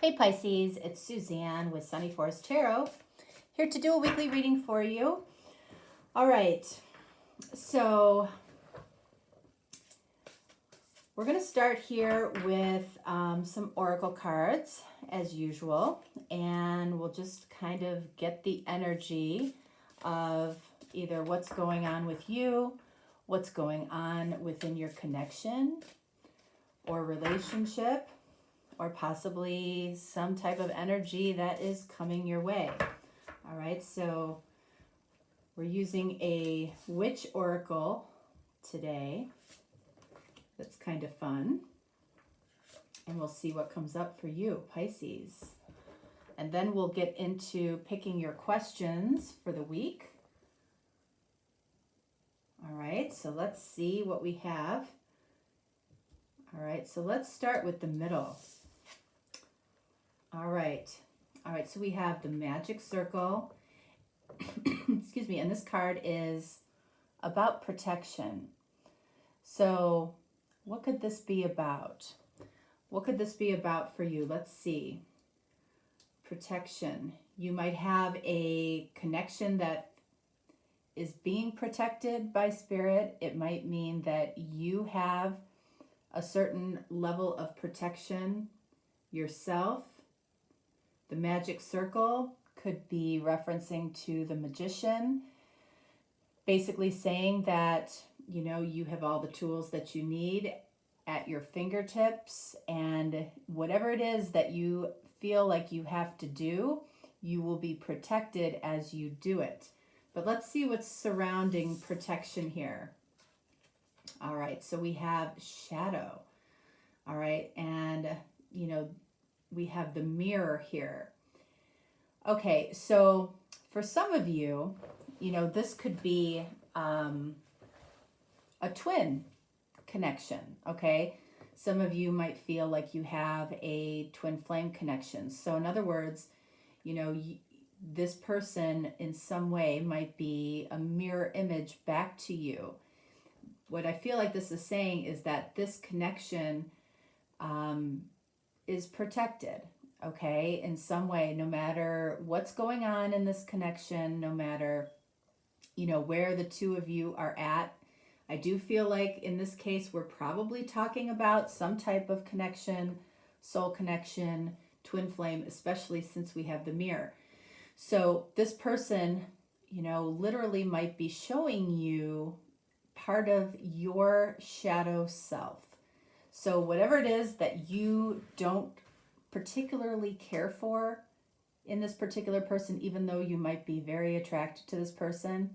Hey Pisces, it's Suzanne with Sunny Forest Tarot, here to do a weekly reading for you. All right, so we're going to start here with some oracle cards as usual, and we'll just kind of get the energy of either what's going on with you, what's going on within your connection or relationship, or possibly some type of energy that is coming your way. All right, so we're using a witch oracle today. That's kind of fun. And we'll see what comes up for you, Pisces. And then we'll get into picking your questions for the week. All right, so let's see what we have. All right, so let's start with the middle. All right, so we have the magic circle. Excuse me, and this card is about protection. So what could this be about? What could this be about for you? Let's see. Protection. You might have a connection that is being protected by spirit. It might mean that you have a certain level of protection yourself. The magic circle could be referencing to the magician, basically saying that, you have all the tools that you need at your fingertips, and whatever it is that you feel like you have to do, you will be protected as you do it. But let's see what's surrounding protection here. All right, so we have shadow. All right, and we have the mirror here. Okay, so for some of you, this could be a twin connection, okay? Some of you might feel like you have a twin flame connection. So in other words, this person in some way might be a mirror image back to you. What I feel like this is saying is that this connection is protected, okay, in some way, no matter what's going on in this connection, no matter, where the two of you are at. I do feel like in this case, we're probably talking about some type of connection, soul connection, twin flame, especially since we have the mirror. So this person, literally might be showing you part of your shadow self. So whatever it is that you don't particularly care for in this particular person, even though you might be very attracted to this person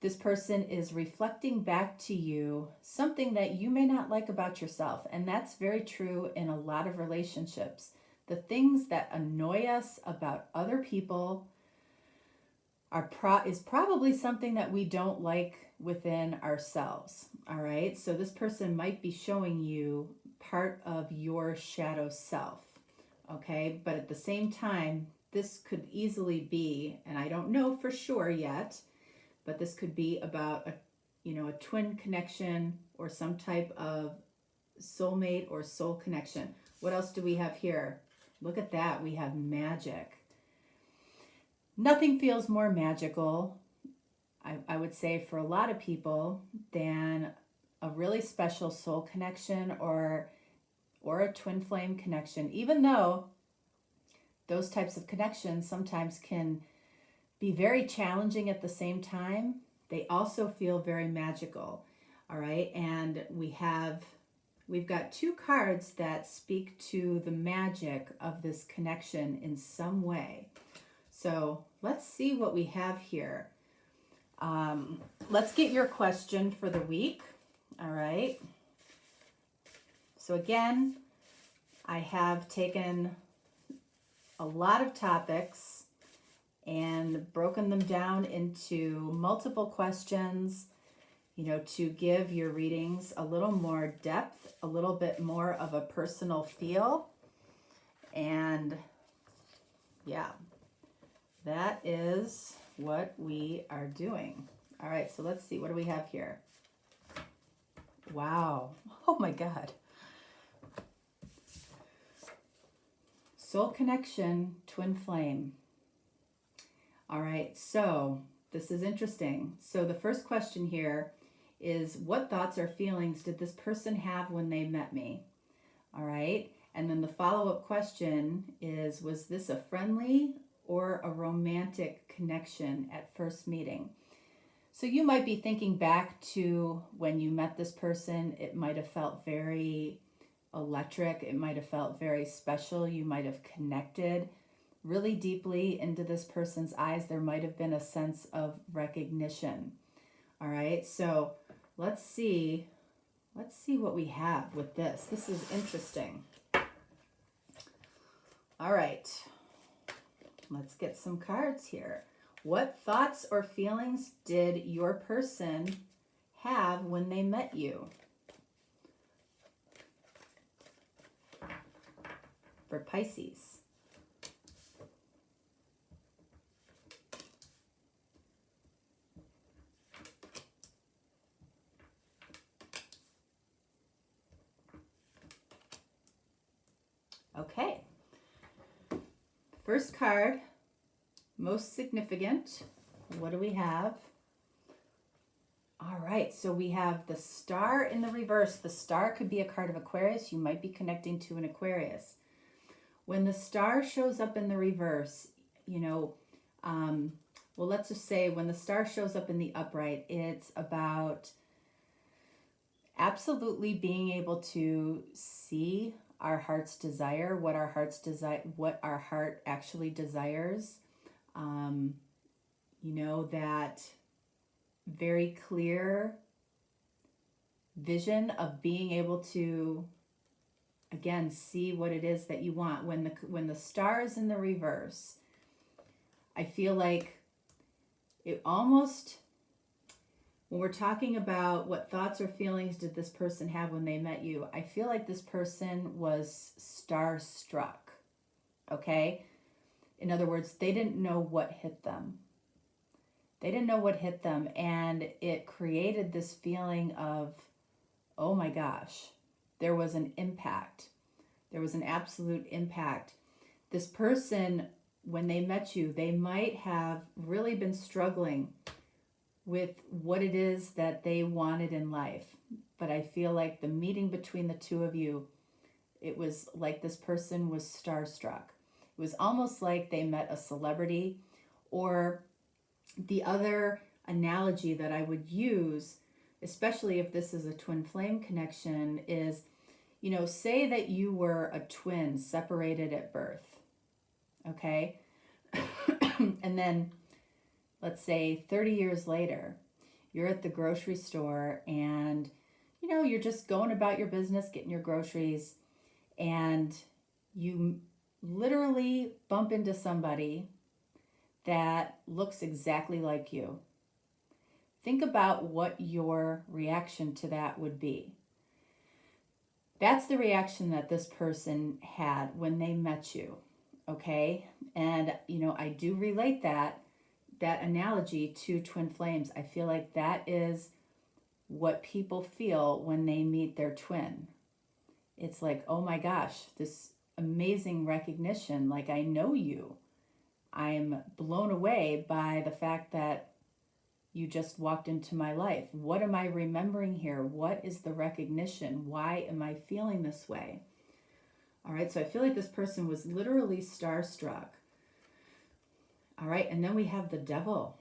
is reflecting back to you something that you may not like about yourself. And that's very true in a lot of relationships. The things that annoy us about other people is probably something that we don't like within ourselves. All right, so this person might be showing you part of your shadow self. Okay, but at the same time, this could easily be, and I don't know for sure yet, but this could be about a twin connection or some type of soulmate or soul connection. What else do we have here? Look at that. We have magic. Nothing feels more magical, I would say, for a lot of people than a really special soul connection or a twin flame connection, even though those types of connections sometimes can be very challenging at the same time. They also feel very magical. All right, and we've got two cards that speak to the magic of this connection in some way. So let's see what we have here. Let's get your question for the week. All right. So again, I have taken a lot of topics and broken them down into multiple questions, to give your readings a little more depth, a little bit more of a personal feel. And yeah, that is what we are doing. All right, so let's see, what do we have here? Wow, oh my God. Soul connection, twin flame. All right, so this is interesting. So the first question here is, what thoughts or feelings did this person have when they met me? All right, and then the follow-up question is, was this a friendly or a romantic connection at first meeting? So you might be thinking back to when you met this person. It might have felt very electric. It might have felt very special. You might have connected really deeply into this person's eyes. There might have been a sense of recognition. All right, so let's see what we have with this. This is interesting. All right, let's get some cards here. What thoughts or feelings did your person have when they met you? For Pisces. Okay. First card, most significant. What do we have? All right, so we have the star in the reverse. The star could be a card of Aquarius. You might be connecting to an Aquarius. When the star shows up in the reverse, well, let's just say when the star shows up in the upright, it's about absolutely being able to see our heart's desire, what our heart actually desires. That very clear vision of being able to, again, see what it is that you want. When the star is in the reverse, I feel like it almost, when we're talking about what thoughts or feelings did this person have when they met you, I feel like this person was starstruck, okay? In other words, they didn't know what hit them. They didn't know what hit them, and it created this feeling of, oh my gosh, there was an impact. There was an absolute impact. This person, when they met you, they might have really been struggling with what it is that they wanted in life. But I feel like the meeting between the two of you, it was like this person was starstruck. It was almost like they met a celebrity. Or the other analogy that I would use, especially if this is a twin flame connection, is, say that you were a twin separated at birth, okay? And then, let's say 30 years later, you're at the grocery store and, you're just going about your business, getting your groceries, and you literally bump into somebody that looks exactly like you. Think about what your reaction to that would be. That's the reaction that this person had when they met you, okay? And, I do relate that analogy to twin flames. I feel like that is what people feel when they meet their twin. It's like, oh my gosh, this amazing recognition, like I know you. I'm blown away by the fact that you just walked into my life. What am I remembering here? What is the recognition? Why am I feeling this way? All right, so I feel like this person was literally starstruck. All right, and then we have the devil.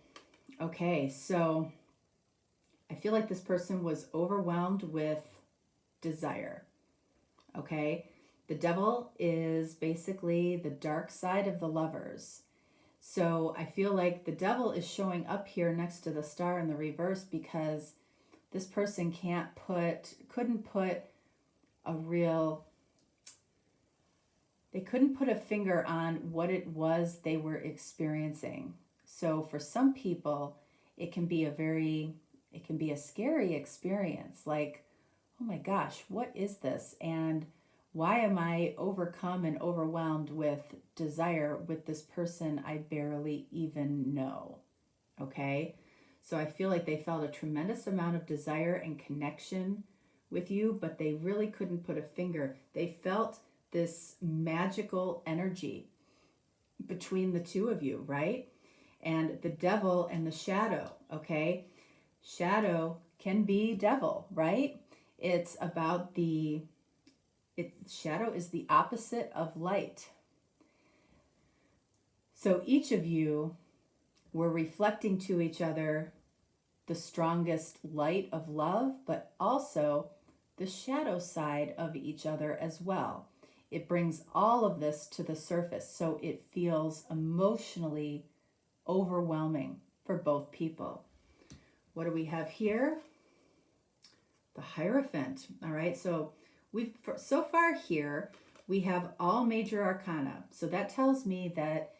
Okay, so I feel like this person was overwhelmed with desire. Okay, the devil is basically the dark side of the lovers. So I feel like the devil is showing up here next to the star in the reverse because this person couldn't put a finger on what it was they were experiencing. So for some people, it can be a scary experience. Like, oh my gosh, what is this? And why am I overcome and overwhelmed with desire with this person I barely even know? Okay? So I feel like they felt a tremendous amount of desire and connection with you, but they really couldn't put a finger. They felt this magical energy between the two of you, right? And the devil and the shadow, okay? Shadow can be devil, right? It's about shadow is the opposite of light. So each of you were reflecting to each other the strongest light of love, but also the shadow side of each other as well. It brings all of this to the surface, so it feels emotionally overwhelming for both people. What do we have here? The Hierophant. All right, so so far here, we have all major arcana. So that tells me that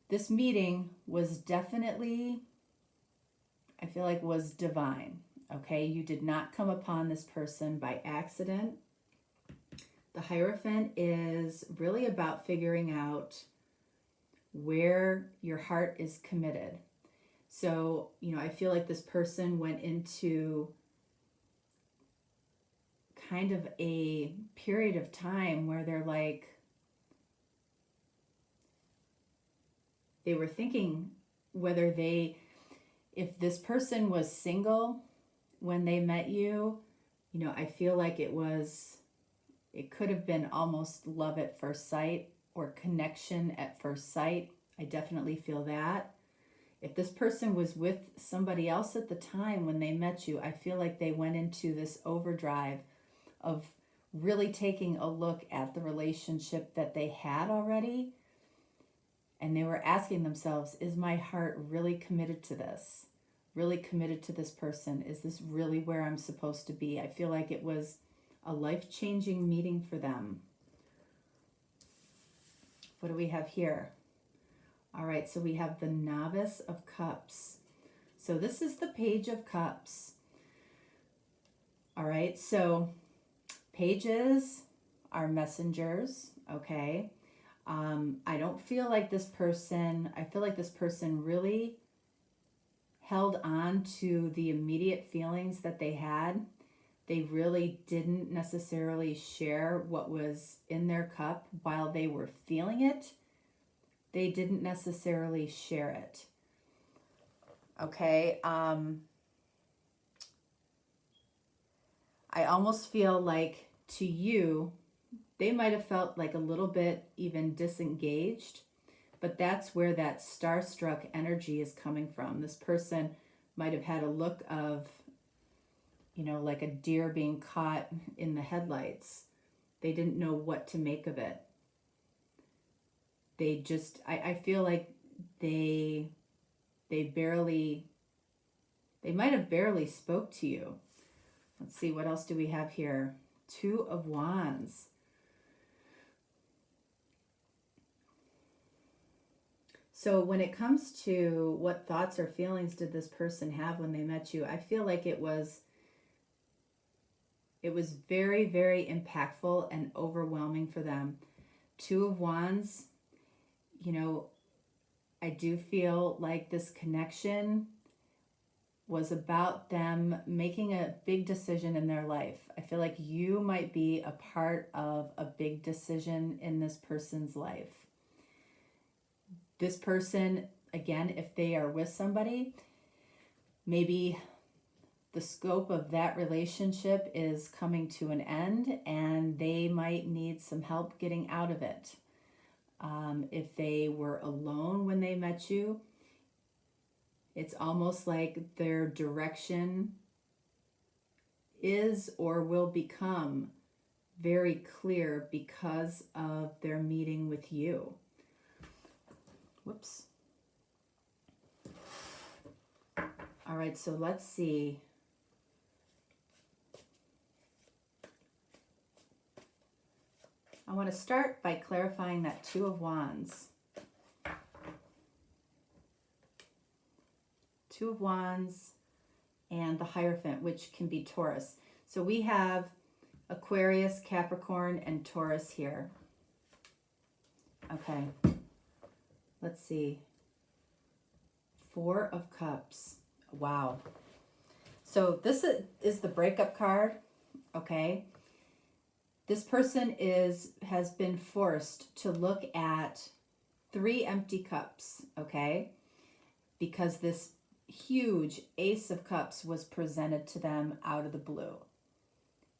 this meeting was definitely, I feel like, was divine. Okay, you did not come upon this person by accident. The Hierophant is really about figuring out where your heart is committed. So, I feel like this person went into kind of a period of time where they were thinking if this person was single when they met you, I feel like it could have been almost love at first sight or connection at first sight. I definitely feel that. If this person was with somebody else at the time when they met you, I feel like they went into this overdrive of really taking a look at the relationship that they had already. And they were asking themselves, is my heart really committed to this? Really committed to this person? Is this really where I'm supposed to be? I feel like it was a life-changing meeting for them. What do we have here? All right, so we have the Novice of Cups. So this is the Page of Cups. All right, so pages are messengers, okay? I don't feel like this person, I feel like this person really held on to the immediate feelings that they had. They really didn't necessarily share what was in their cup while they were feeling it. They didn't necessarily share it. Okay. I almost feel like to you, they might have felt like a little bit even disengaged, but that's where that starstruck energy is coming from. This person might have had a look of, like a deer being caught in the headlights. They didn't know what to make of it. They just, I feel like they might have barely spoke to you. Let's see, what else do we have here? Two of Wands. So when it comes to what thoughts or feelings did this person have when they met you, I feel like it was very, very impactful and overwhelming for them. Two of Wands, I do feel like this connection was about them making a big decision in their life. I feel like you might be a part of a big decision in this person's life. This person, again, if they are with somebody, maybe the scope of that relationship is coming to an end and they might need some help getting out of it. If they were alone when they met you, it's almost like their direction is or will become very clear because of their meeting with you. Whoops. All right, so let's see. I want to start by clarifying that Two of Wands. Two of Wands and the Hierophant, which can be Taurus. So we have Aquarius, Capricorn, and Taurus here. Okay. Let's see. Four of Cups. Wow. So this is the breakup card, okay? this person has been forced to look at 3 empty cups, okay? Because this huge Ace of Cups was presented to them out of the blue.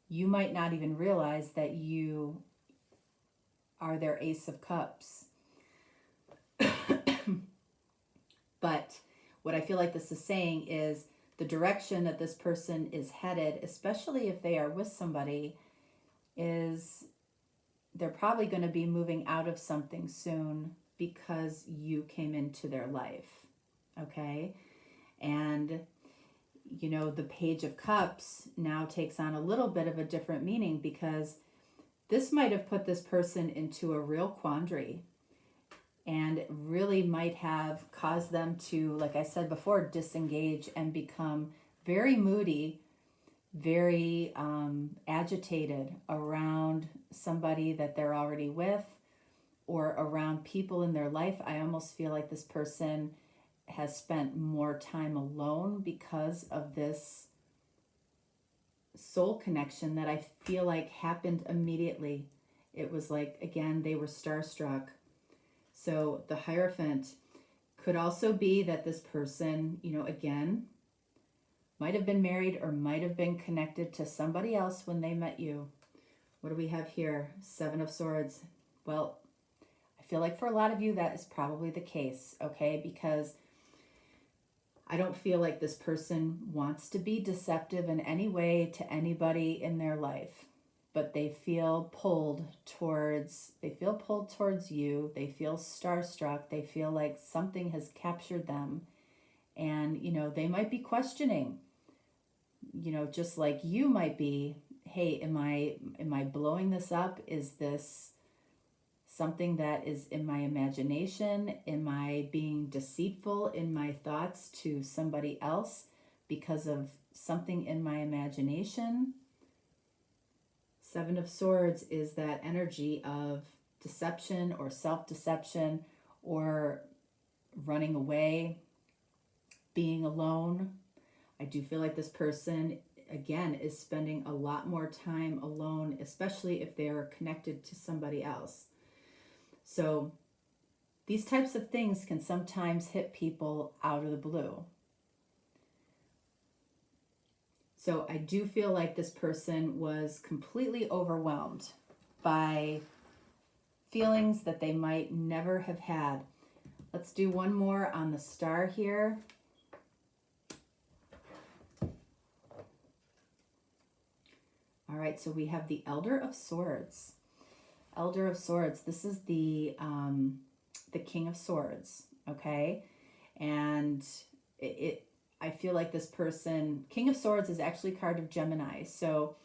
You might not even realize that you are their Ace of Cups. But what I feel like this is saying is the direction that this person is headed, especially if they are with somebody, is they're probably going to be moving out of something soon because you came into their life, okay? And, you know, the Page of Cups now takes on a little bit of a different meaning because this might have put this person into a real quandary and really might have caused them to, like I said before, disengage and become very moody, very agitated around somebody that they're already with or around people in their life. I almost feel like this person has spent more time alone because of this soul connection that I feel like happened immediately. It was like, again, they were starstruck. So the Hierophant could also be that this person, you know, again, might have been married or might have been connected to somebody else when they met you. What do we have here? 7 of Swords. Well, I feel like for a lot of you that is probably the case, okay? Because I don't feel like this person wants to be deceptive in any way to anybody in their life, but they feel pulled towards you. They feel starstruck. They feel like something has captured them. And, you know, they might be questioning, you know, just like you might be, hey, am I blowing this up? Is this something that is in my imagination? Am I being deceitful in my thoughts to somebody else because of something in my imagination? 7 of Swords is that energy of deception or self-deception or running away, being alone. I do feel like this person, again, is spending a lot more time alone, especially if they are connected to somebody else. So these types of things can sometimes hit people out of the blue. So I do feel like this person was completely overwhelmed by feelings that they might never have had. Let's do one more on the Star here. All right, so we have the Elder of Swords. Elder of Swords, this is the King of Swords, okay? And I feel like this person, King of Swords is actually a card of Gemini. So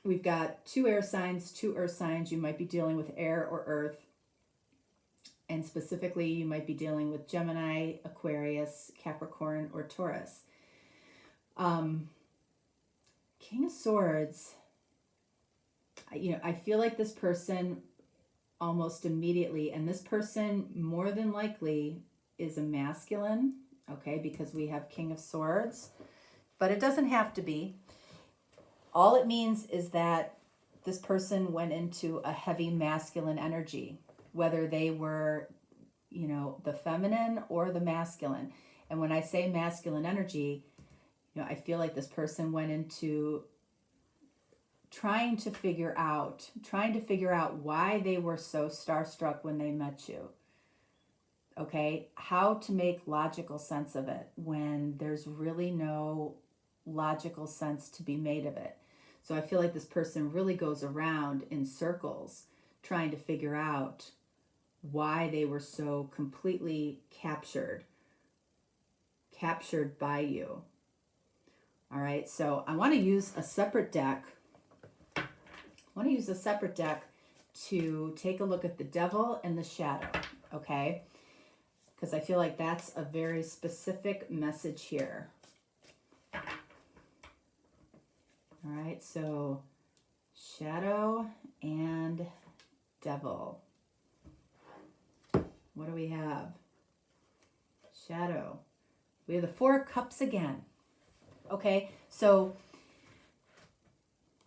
we've got 2 air signs, 2 earth signs. You might be dealing with air or earth. And specifically, you might be dealing with Gemini, Aquarius, Capricorn, or Taurus. King of Swords, you know, I feel like this person almost immediately, and this person more than likely is a masculine, okay, because we have King of Swords, but it doesn't have to be. All it means is that this person went into a heavy masculine energy, whether they were, you know, the feminine or the masculine. And when I say masculine energy, you know, I feel like this person went into trying to figure out why they were so starstruck when they met you. Okay, how to make logical sense of it when there's really no logical sense to be made of it. So I feel like this person really goes around in circles trying to figure out why they were so completely captured by you. All right, so I want to use a separate deck. To take a look at the Devil and the Shadow, okay? Because I feel like that's a very specific message here. All right, so Shadow and Devil. What do we have? Shadow. We have the 4 of Cups again. Okay, so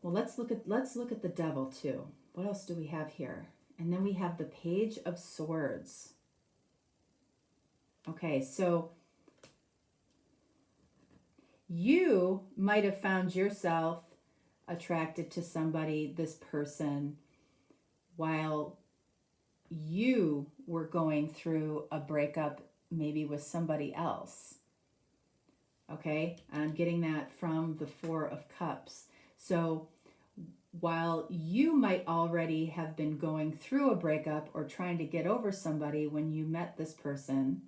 Well, let's look at the devil too. What else do we have here? And then we have the Page of Swords. Okay, so you might have found yourself attracted to somebody, this person, while you were going through a breakup, maybe with somebody else. Okay, I'm getting that from the Four of Cups. So while you might already have been going through a breakup or trying to get over somebody when you met this person,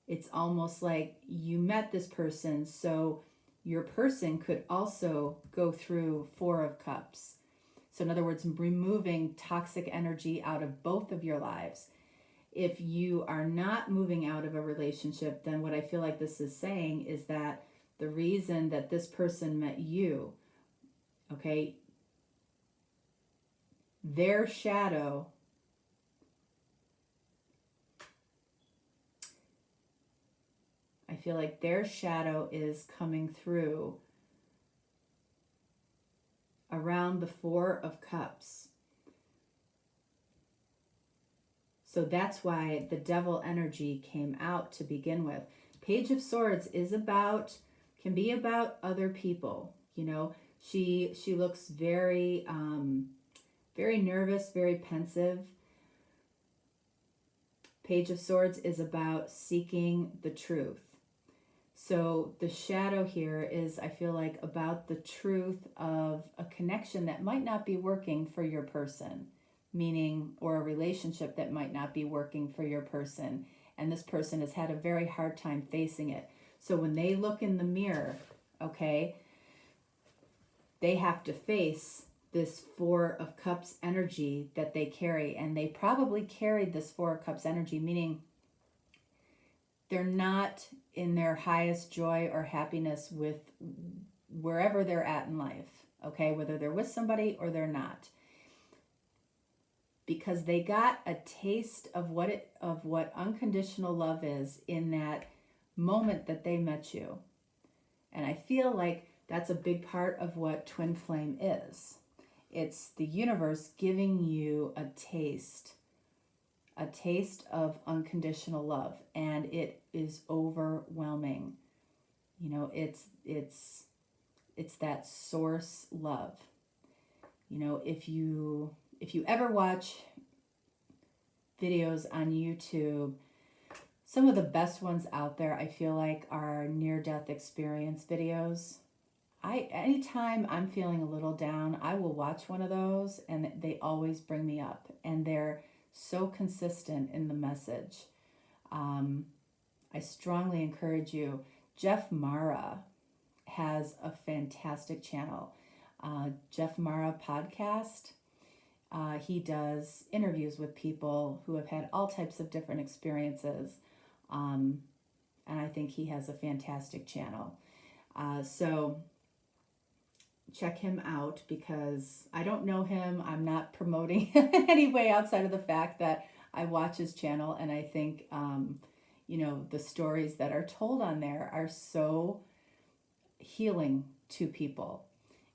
it's almost like you met this person, so your person could also go through Four of Cups. So in other words, removing toxic energy out of both of your lives. If you are not moving out of a relationship, then what I feel like this is saying is that the reason that this person met you, okay, their shadow, I feel like their shadow is coming through around the Four of Cups. So that's why the devil energy came out to begin with. Page of Swords can be about other people. You know, she looks very, very nervous, very pensive. Page of Swords is about seeking the truth. So the shadow here is, I feel like, about the truth of a connection that might not be working for your person, meaning, or a relationship that might not be working for your person. And this person has had a very hard time facing it. So when they look in the mirror, okay, they have to face this Four of Cups energy that they carry. And they probably carried this Four of Cups energy, meaning they're not in their highest joy or happiness with wherever they're at in life, okay, whether they're with somebody or they're not, because they got a taste of what unconditional love is in that moment that they met you. And I feel like that's a big part of what twin flame is. It's the universe giving you a taste of unconditional love, and it is overwhelming. You know, it's that source love. You know, if you ever watch videos on YouTube, some of the best ones out there, I feel like, are near-death experience videos. Anytime I'm feeling a little down, I will watch one of those, and they always bring me up, and they're so consistent in the message. I strongly encourage you. Jeff Mara has a fantastic channel. Jeff Mara podcast. He does interviews with people who have had all types of different experiences. And I think he has a fantastic channel. So check him out, because I don't know him. I'm not promoting him in any way outside of the fact that I watch his channel, and I think, you know, the stories that are told on there are so healing to people.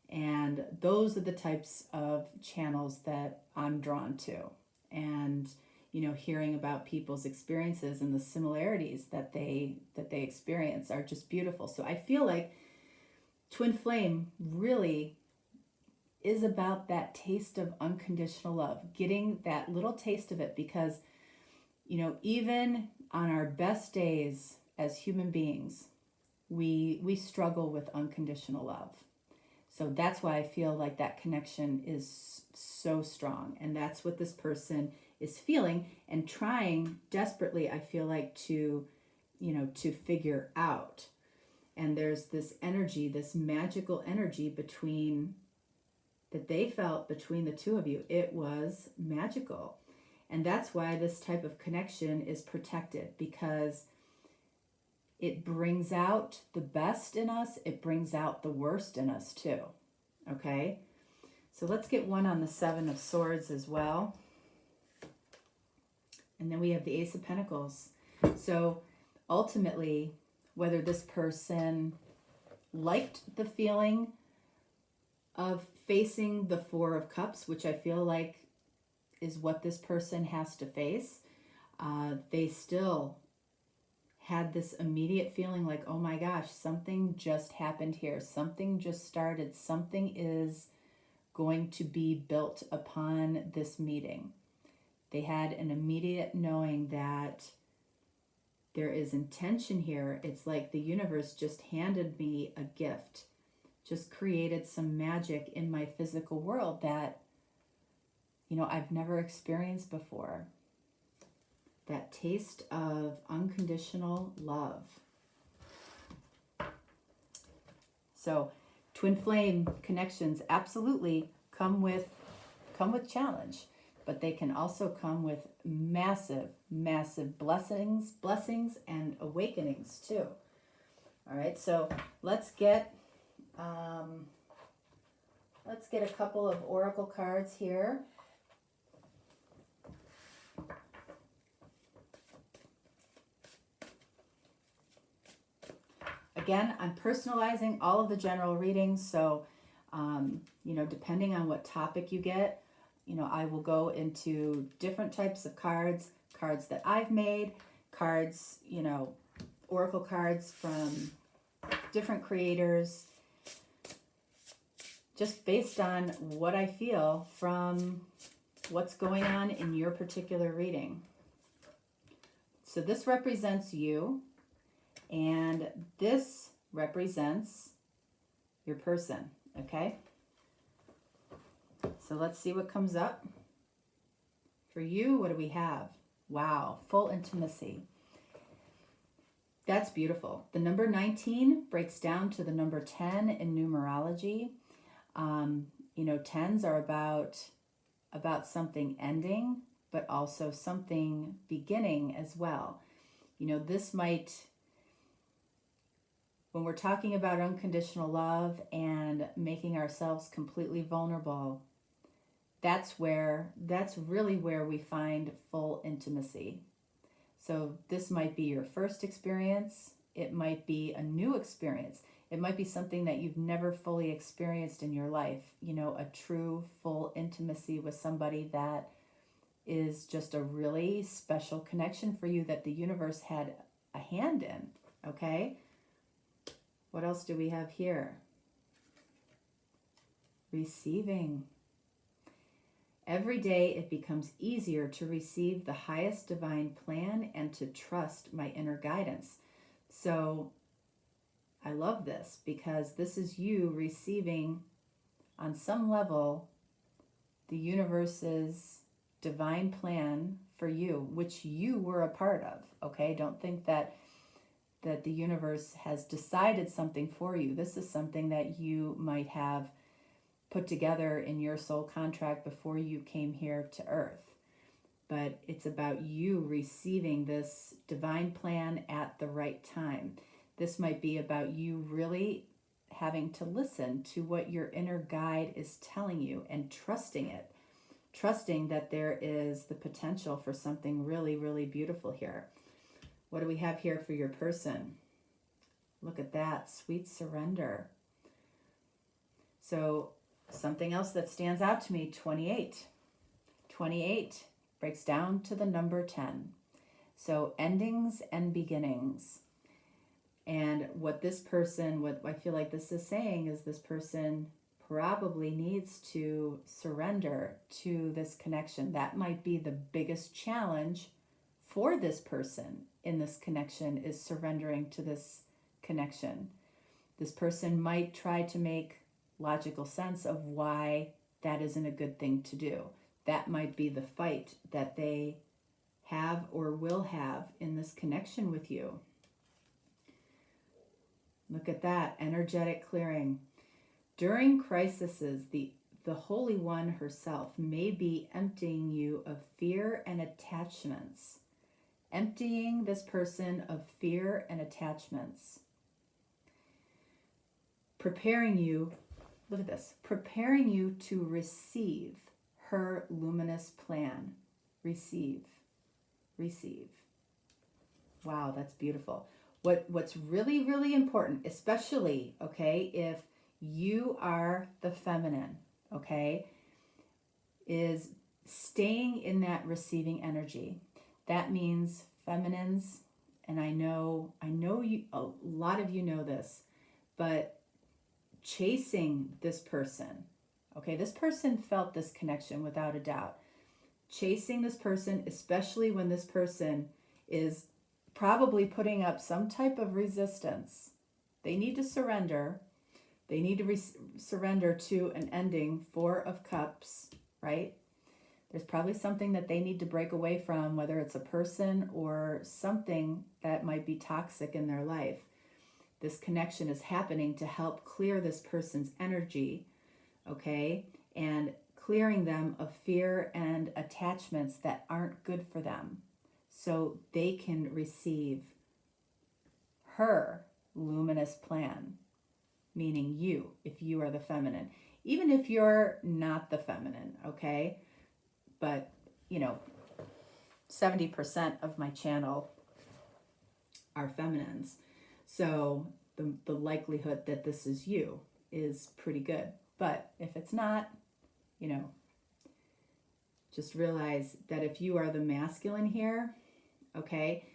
And those are the types of channels that I'm drawn to. And, you know, hearing about people's experiences and the similarities that they experience are just beautiful. So I feel like Twin Flame really is about that taste of unconditional love, getting that little taste of it, because, you know, even on our best days as human beings, we struggle with unconditional love. So that's why I feel like that connection is so strong. And that's what this person is feeling and trying desperately, I feel like, to, you know, to figure out. And there's this energy, this magical energy that they felt between the two of you. It was magical. And that's why this type of connection is protected, because it brings out the best in us. It brings out the worst in us too. Okay? So let's get one on the Seven of Swords as well. And then we have the Ace of Pentacles. So ultimately, whether this person liked the feeling of facing the Four of Cups, which I feel like is what this person has to face. They still had this immediate feeling like, oh my gosh, something just happened here. Something just started. Something is going to be built upon this meeting. They had an immediate knowing that there is intention here. It's like the universe just handed me a gift, just created some magic in my physical world that, I've never experienced before. That taste of unconditional love. So twin flame connections absolutely come with challenge, but they can also come with massive, massive blessings and awakenings too. All right, so let's get a couple of oracle cards here. Again, I'm personalizing all of the general readings, so, depending on what topic you get, I will go into different types of cards that I've made, cards, oracle cards from different creators, just based on what I feel from what's going on in your particular reading. So this represents you. And this represents your person, okay? So let's see what comes up. For you, what do we have? Wow, full intimacy. That's beautiful. The number 19 breaks down to the number 10 in numerology. 10s are about something ending, but also something beginning as well. This might... When we're talking about unconditional love and making ourselves completely vulnerable, that's really where we find full intimacy. So this might be your first experience. It might be a new experience. It might be something that you've never fully experienced in your life. A true full intimacy with somebody that is just a really special connection for you that the universe had a hand in, okay? What else do we have here? Receiving. Every day it becomes easier to receive the highest divine plan and to trust my inner guidance. So I love this because this is you receiving on some level the universe's divine plan for you, which you were a part of, okay? Don't think that the universe has decided something for you. This is something that you might have put together in your soul contract before you came here to Earth. But it's about you receiving this divine plan at the right time. This might be about you really having to listen to what your inner guide is telling you and trusting it. Trusting that there is the potential for something really, really beautiful here. What do we have here for your person? Look at that, sweet surrender. So something else that stands out to me, 28. 28 breaks down to the number 10. So endings and beginnings. And what I feel like this is saying is this person probably needs to surrender to this connection. That might be the biggest challenge for this person in this connection, is surrendering to this connection. This person might try to make logical sense of why that isn't a good thing to do. That might be the fight that they have or will have in this connection with you. Look at that, energetic clearing. During crises, the Holy One herself may be emptying you of fear and attachments. Emptying this person of fear and attachments. Preparing you, look at this, preparing you to receive her luminous plan. Receive. Wow, that's beautiful. What's really, really important, especially, okay, if you are the feminine, okay, is staying in that receiving energy. That means feminines, and I know you, a lot of you know this, but chasing this person, okay, this person felt this connection without a doubt. Chasing this person, especially when this person is probably putting up some type of resistance. They need to surrender. They need to surrender to an ending, Four of Cups, right? There's probably something that they need to break away from, whether it's a person or something that might be toxic in their life. This connection is happening to help clear this person's energy, okay? And clearing them of fear and attachments that aren't good for them so they can receive her luminous plan, meaning you, if you are the feminine. Even if you're not the feminine, okay? But, 70% of my channel are feminines. So the likelihood that this is you is pretty good. But if it's not, just realize that if you are the masculine here, okay,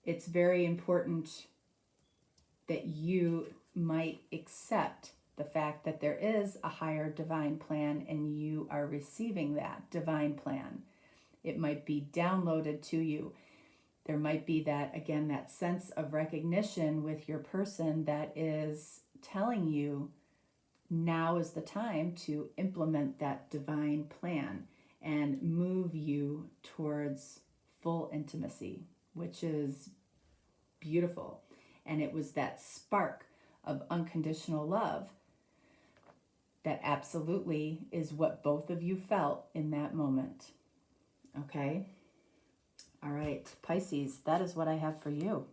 it's very important that you might accept the fact that there is a higher divine plan and you are receiving that divine plan. It might be downloaded to you. There might be that, again, that sense of recognition with your person that is telling you now is the time to implement that divine plan and move you towards full intimacy, which is beautiful. And it was that spark of unconditional love that absolutely is what both of you felt in that moment. Okay? All right, Pisces, that is what I have for you.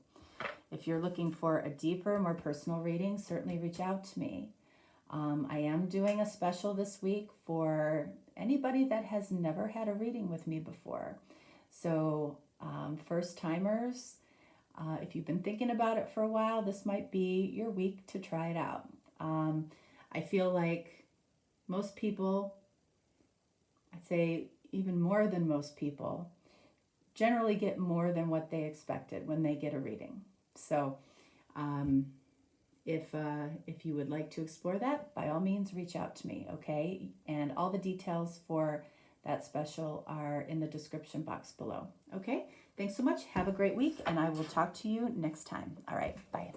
If you're looking for a deeper, more personal reading, certainly reach out to me. I am doing a special this week for anybody that has never had a reading with me before. So first timers, if you've been thinking about it for a while, this might be your week to try it out. I feel like most people, I'd say even more than most people, generally get more than what they expected when they get a reading. So if you would like to explore that, by all means, reach out to me, okay? And all the details for that special are in the description box below, okay? Thanks so much. Have a great week, and I will talk to you next time. All right, bye.